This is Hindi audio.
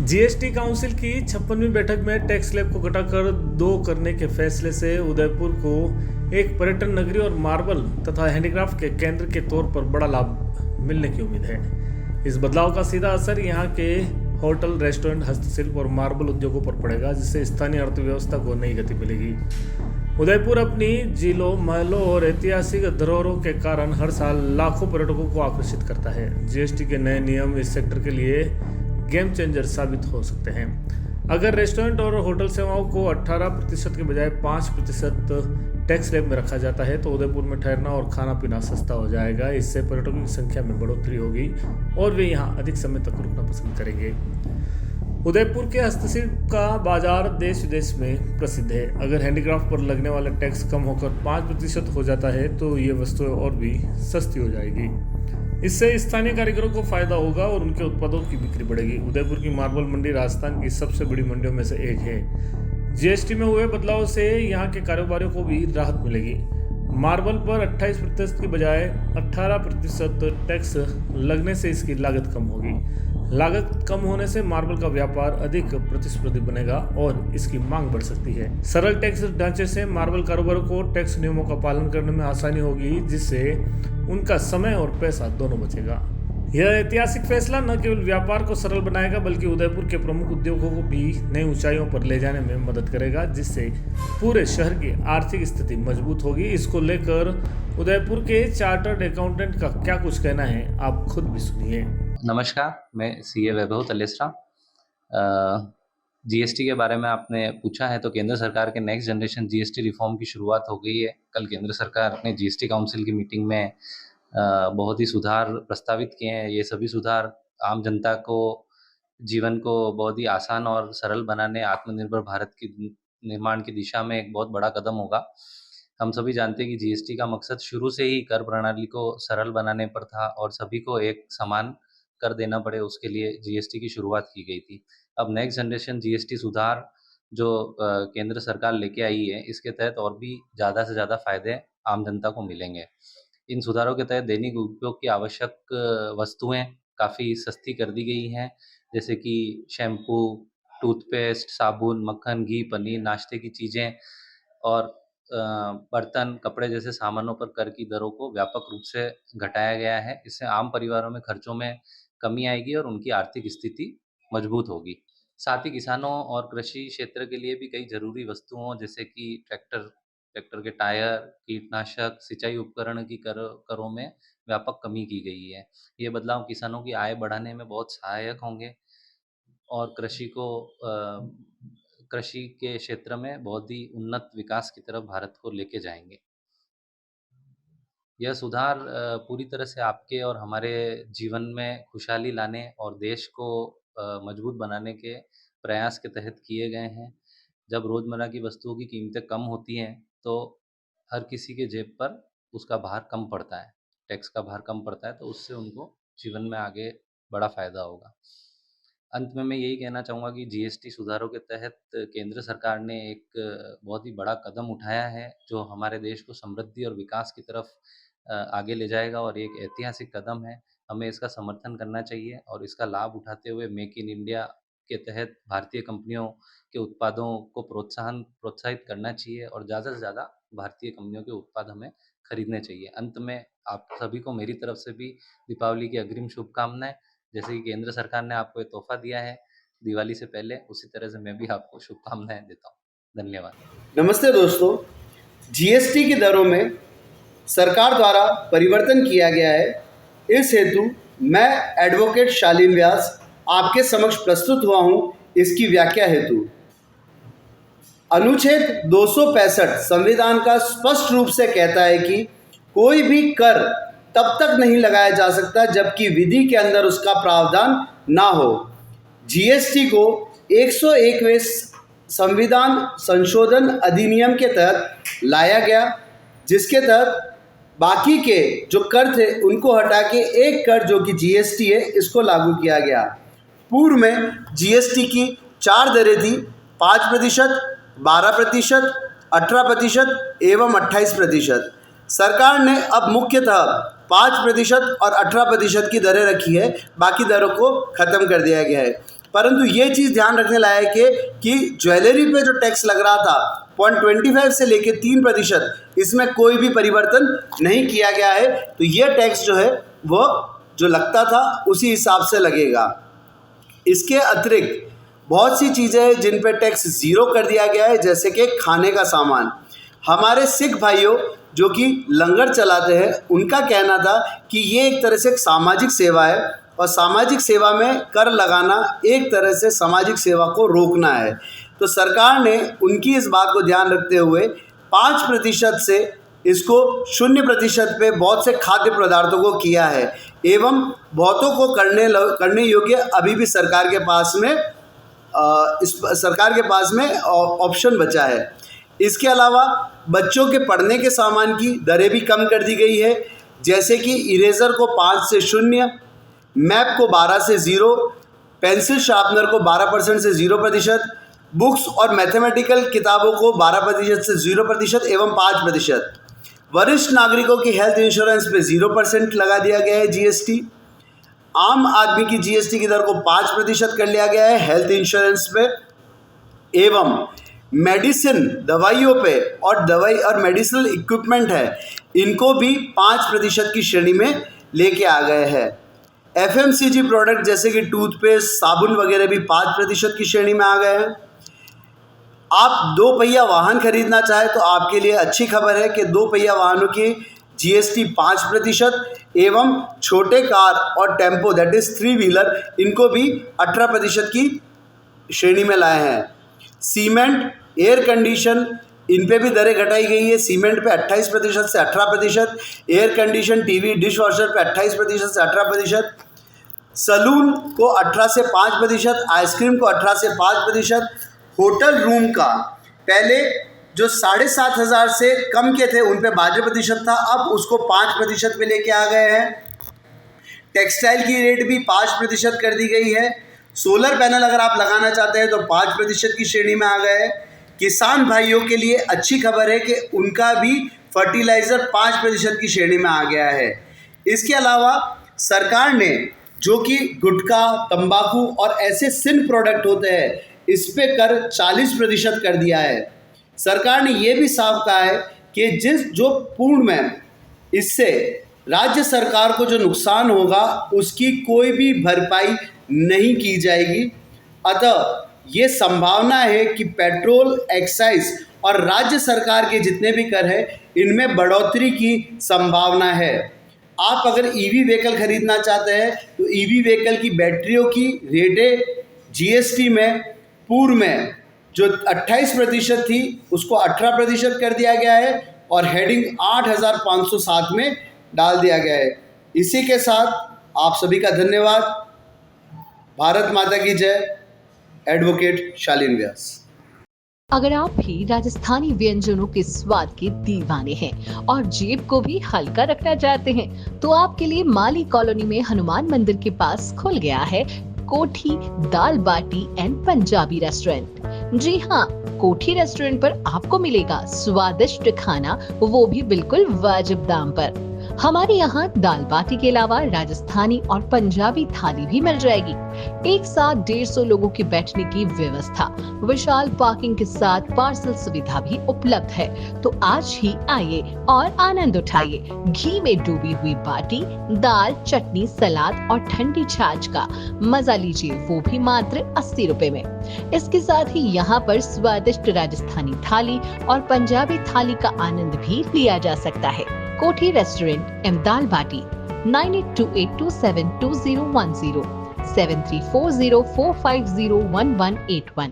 जीएसटी काउंसिल की 56वीं बैठक में टैक्स स्लैब को घटाकर 2 करने के फैसले से उदयपुर को एक पर्यटन नगरी और मार्बल तथा हैंडीक्राफ्ट के केंद्र के तौर पर बड़ा लाभ मिलने की उम्मीद है। इस बदलाव का सीधा असर यहाँ के होटल, रेस्टोरेंट, हस्तशिल्प और मार्बल उद्योगों पर पड़ेगा, जिससे स्थानीय अर्थव्यवस्था को नई गति मिलेगी। उदयपुर अपनी झीलों, महलों और ऐतिहासिक धरोहरों के कारण हर साल लाखों पर्यटकों को आकर्षित करता है। जीएसटी के नए नियम इस सेक्टर के लिए गेम चेंजर साबित हो सकते हैं। अगर रेस्टोरेंट और होटल सेवाओं को 18% के बजाय 5% टैक्स स्लैब में रखा जाता है तो उदयपुर में ठहरना और खाना पीना सस्ता हो जाएगा। इससे पर्यटकों की संख्या में बढ़ोतरी होगी और वे यहाँ अधिक समय तक रुकना पसंद करेंगे। उदयपुर के हस्तशिल्प का बाजार देश विदेश में प्रसिद्ध है। अगर हैंडीक्राफ्ट पर लगने वाला टैक्स कम होकर 5% हो जाता है तो ये वस्तुएं और भी सस्ती हो जाएगी। इससे स्थानीय कारीगरों को फायदा होगा और उनके उत्पादों की बिक्री बढ़ेगी। उदयपुर की मार्बल मंडी राजस्थान की सबसे बड़ी मंडियों में से एक है। जीएसटी में हुए बदलाव से यहाँ के कारोबारियों को भी राहत मिलेगी। मार्बल पर 28% की बजाय 18% टैक्स लगने से इसकी लागत कम होगी। लागत कम होने से मार्बल का व्यापार अधिक प्रतिस्पर्धी बनेगा और इसकी मांग बढ़ सकती है। सरल टैक्स ढांचे से मार्बल कारोबारियों को टैक्स नियमों का पालन करने में आसानी होगी, जिससे उनका समय और पैसा दोनों बचेगा। यह ऐतिहासिक फैसला न केवल व्यापार को सरल बनाएगा बल्कि उदयपुर के प्रमुख उद्योगों को भी नई ऊंचाइयों पर ले जाने में मदद करेगा, जिससे पूरे शहर की आर्थिक स्थिति मजबूत होगी। इसको लेकर उदयपुर के चार्टर्ड अकाउंटेंट का क्या कुछ कहना है, आप खुद भी सुनिए। नमस्कार, मैं सीए वैभव तलेसरा। जीएसटी के बारे में आपने पूछा है तो केंद्र सरकार के नेक्स्ट जनरेशन जीएसटी रिफॉर्म की शुरुआत हो गई है। कल केंद्र सरकार ने जीएसटी काउंसिल की मीटिंग में बहुत ही सुधार प्रस्तावित किए हैं। ये सभी सुधार आम जनता को जीवन को बहुत ही आसान और सरल बनाने, आत्मनिर्भर भारत की निर्माण की दिशा में एक बहुत बड़ा कदम होगा। हम सभी जानते हैं कि जीएसटी का मकसद शुरू से ही कर प्रणाली को सरल बनाने पर था और सभी को एक समान कर देना पड़े, उसके लिए जीएसटी की शुरुआत की गई थी। अब नेक्स्ट जनरेशन जीएसटी सुधार जो केंद्र सरकार लेके आई है, इसके तहत और भी ज़्यादा से ज़्यादा फायदे आम जनता को मिलेंगे। इन सुधारों के तहत दैनिक उपयोग की आवश्यक वस्तुएं काफ़ी सस्ती कर दी गई हैं, जैसे कि शैम्पू, टूथपेस्ट, साबुन, मक्खन, घी, पनीर, नाश्ते की चीज़ें और बर्तन, कपड़े जैसे सामानों पर कर की दरों को व्यापक रूप से घटाया गया है। इससे आम परिवारों में खर्चों में कमी आएगी और उनकी आर्थिक स्थिति मजबूत होगी। साथ ही किसानों और कृषि क्षेत्र के लिए भी कई ज़रूरी वस्तुओं जैसे कि ट्रैक्टर के टायर, कीटनाशक, सिंचाई उपकरण की करों में व्यापक कमी की गई है। ये बदलाव किसानों की आय बढ़ाने में बहुत सहायक होंगे और कृषि के क्षेत्र में बहुत ही उन्नत विकास की तरफ भारत को लेके जाएंगे। यह सुधार पूरी तरह से आपके और हमारे जीवन में खुशहाली लाने और देश को मजबूत बनाने के प्रयास के तहत किए गए हैं। जब रोज़मर्रा की वस्तुओं की कीमतें कम होती हैं तो हर किसी के जेब पर उसका भार कम पड़ता है, टैक्स का भार कम पड़ता है, तो उससे उनको जीवन में आगे बड़ा फ़ायदा होगा। अंत में मैं यही कहना चाहूँगा कि जीएसटी सुधारों के तहत केंद्र सरकार ने एक बहुत ही बड़ा कदम उठाया है, जो हमारे देश को समृद्धि और विकास की तरफ आगे ले जाएगा और एक ऐतिहासिक कदम है। हमें इसका समर्थन करना चाहिए और इसका लाभ उठाते हुए मेक इन इंडिया के तहत भारतीय कंपनियों के उत्पादों को प्रोत्साहित करना चाहिए और ज़्यादा से ज़्यादा भारतीय कंपनियों के उत्पाद हमें खरीदने चाहिए। अंत में आप सभी को मेरी तरफ से भी दीपावली की अग्रिम शुभकामनाएं। जैसे कि केंद्र सरकार ने आपको एक तोहफा दिया है दिवाली से पहले, उसी तरह से मैं भी आपको शुभकामनाएं देता हूँ। धन्यवाद। नमस्ते दोस्तों, जीएसटी की दरों में सरकार द्वारा परिवर्तन किया गया है। इस हेतु मैं एडवोकेट शालीन व्यास आपके समक्ष प्रस्तुत हुआ हूँ इसकी व्याख्या हेतु। अनुच्छेद 265 संविधान का स्पष्ट रूप से कहता है कि कोई भी कर तब तक नहीं लगाया जा सकता जबकि विधि के अंदर उसका प्रावधान ना हो। जीएसटी को 101वें संविधान संशोधन अधिनियम के तहत लाया गया, जिसके तहत बाकी के जो कर थे उनको हटा के एक कर जो कि जीएसटी है इसको लागू किया गया। पूर्व में जीएसटी की 4 दरें थी, 5%, 12%, 18% एवं 28%। सरकार ने अब मुख्यतः 5% और 18% की दरें रखी है, बाकी दरों को ख़त्म कर दिया गया है। परंतु ये चीज़ ध्यान रखने लायक है कि ज्वेलरी पे जो टैक्स लग रहा था 0.25 से लेके 3%, इसमें कोई भी परिवर्तन नहीं किया गया है। तो ये टैक्स जो है वो जो लगता था उसी हिसाब से लगेगा। इसके अतिरिक्त बहुत सी चीज़ें हैं जिन पे टैक्स ज़ीरो कर दिया गया है, जैसे कि खाने का सामान। हमारे सिख भाइयों जो कि लंगर चलाते हैं, उनका कहना था कि ये एक तरह से एक सामाजिक सेवा है और सामाजिक सेवा में कर लगाना एक तरह से सामाजिक सेवा को रोकना है। तो सरकार ने उनकी इस बात को ध्यान रखते हुए 5% से इसको 0% पे बहुत से खाद्य पदार्थों को किया है एवं बहुतों को करने योग्य अभी भी सरकार के पास में ऑप्शन बचा है। इसके अलावा बच्चों के पढ़ने के सामान की दरें भी कम कर दी गई है, जैसे कि इरेज़र को 5 से 0, मैप को 12 से 0, पेंसिल शार्पनर को 12% से 0%, बुक्स और मैथमेटिकल किताबों को 12% से 0% एवं 5%। वरिष्ठ नागरिकों की हेल्थ इंश्योरेंस पे 0% लगा दिया गया है जीएसटी। आम आदमी की जीएसटी की दर को 5% कर लिया गया है हेल्थ इंश्योरेंस पे एवं मेडिसिन दवाइयों पे और मेडिसिनल इक्विपमेंट है, इनको भी 5% की श्रेणी में लेके आ गए हैं। एफएमसीजी प्रोडक्ट जैसे कि टूथपेस्ट, साबुन वगैरह भी 5% की श्रेणी में आ गए हैं। आप 2 पहिया वाहन खरीदना चाहें तो आपके लिए अच्छी खबर है कि 2 पहिया वाहनों की जीएसटी 5% एवं छोटे कार और टेम्पो दैट इज़ 3 व्हीलर, इनको भी 18% की श्रेणी में लाए हैं। सीमेंट, एयर कंडीशन, इन पे भी दरें घटाई गई है। सीमेंट पे 28% से 18%, air condition, TV, dish washer पे 28% से 18%, सलून को 18 से 5%, आइसक्रीम को 18 से 5%, होटल रूम का पहले जो 7,500 से कम के थे उन पे 12% था, अब उसको 5% पे लेके आ गए हैं। टेक्सटाइल की रेट भी 5% कर दी गई है। सोलर पैनल अगर आप लगाना चाहते हैं तो 5% की श्रेणी में आ गए हैं। किसान भाइयों के लिए अच्छी खबर है कि उनका भी फर्टिलाइज़र 5% की श्रेणी में आ गया है। इसके अलावा सरकार ने जो कि गुटखा, तंबाकू और ऐसे सिन प्रोडक्ट होते हैं, इस पे कर 40% कर दिया है। सरकार ने ये भी साफ कहा है कि जो पूर्ण में इससे राज्य सरकार को जो नुकसान होगा उसकी कोई भी भरपाई नहीं की जाएगी। अतः ये संभावना है कि पेट्रोल, एक्साइज और राज्य सरकार के जितने भी कर हैं इनमें बढ़ोतरी की संभावना है। आप अगर ईवी व्हीकल खरीदना चाहते हैं तो ईवी व्हीकल की बैटरियों की रेटें जीएसटी में पूर्व में जो 28% थी उसको 18% कर दिया गया है और हेडिंग 8,507 में डाल दिया गया है। इसी के साथ आप सभी का धन्यवाद। भारत माता की जय। एडवोकेट शालीन व्यास। अगर आप भी राजस्थानी व्यंजनों के स्वाद के दीवाने हैं और जेब को भी हल्का रखना चाहते हैं तो आपके लिए माली कॉलोनी में हनुमान मंदिर के पास खुल गया है कोठी दाल बाटी एंड पंजाबी रेस्टोरेंट। जी हाँ, कोठी रेस्टोरेंट पर आपको मिलेगा स्वादिष्ट खाना, वो भी बिल्कुल वाजिब दाम पर। हमारे यहाँ दाल बाटी के अलावा राजस्थानी और पंजाबी थाली भी मिल जाएगी। एक साथ 150 लोगों के बैठने की व्यवस्था, विशाल पार्किंग के साथ पार्सल सुविधा भी उपलब्ध है। तो आज ही आइए और आनंद उठाइए घी में डूबी हुई बाटी, दाल, चटनी, सलाद और ठंडी छाछ का मजा लीजिए, वो भी मात्र 80 रुपए में। इसके साथ ही यहाँ पर स्वादिष्ट राजस्थानी थाली और पंजाबी थाली का आनंद भी लिया जा सकता है। कोठी रेस्टोरेंट एंड दाल बाटी 9828272010 734045011181।